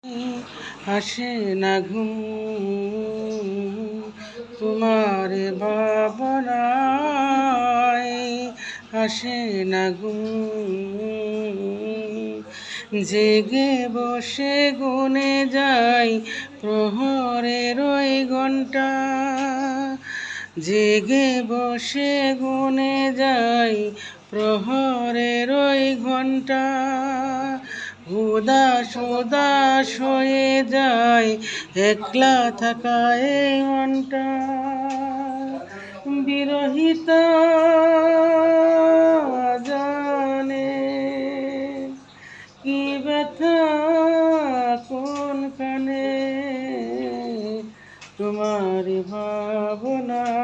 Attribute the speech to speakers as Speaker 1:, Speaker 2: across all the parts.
Speaker 1: আসে না ঘুম তোমার ভাবনায়, আসে না ঘুম। জেগে বসে গুনে যাই প্রহরের ওই ঘন্টা, জেগে বসে গুনে যাই প্রহরের ওই ঘন্টা। উদাস উদাস হয়ে যায় একলা থাকা এই মনটা। বিরহিতা জানে কি ব্যথা কোনখানে, তোমার ভাবনায়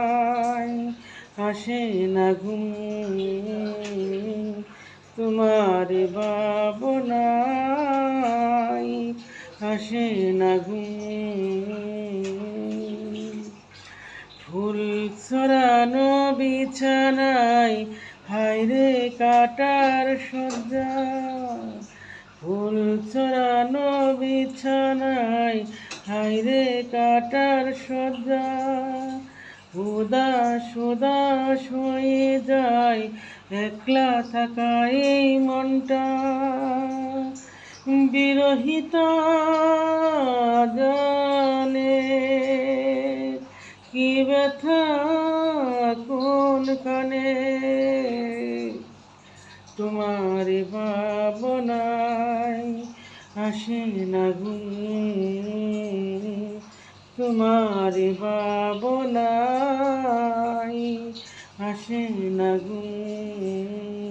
Speaker 1: আসে না ঘুম, তোমার ভাবনায় আসে না ঘুম। ফুল ছড়ানো বিছানায় হায়রে কাটার সজ্জা, ফুল ছড়ানো বিছানায় হায়রে কাটার সজ্জা। উদাস উদাস হয়ে যায় একলা থাকা এই মনটা। বিরহিতা জানে কি ব্যথা কোনখানে, তোমার ভাবনায় আসে না ঘুম, তোমার ভাবনায় আসে না ঘুম।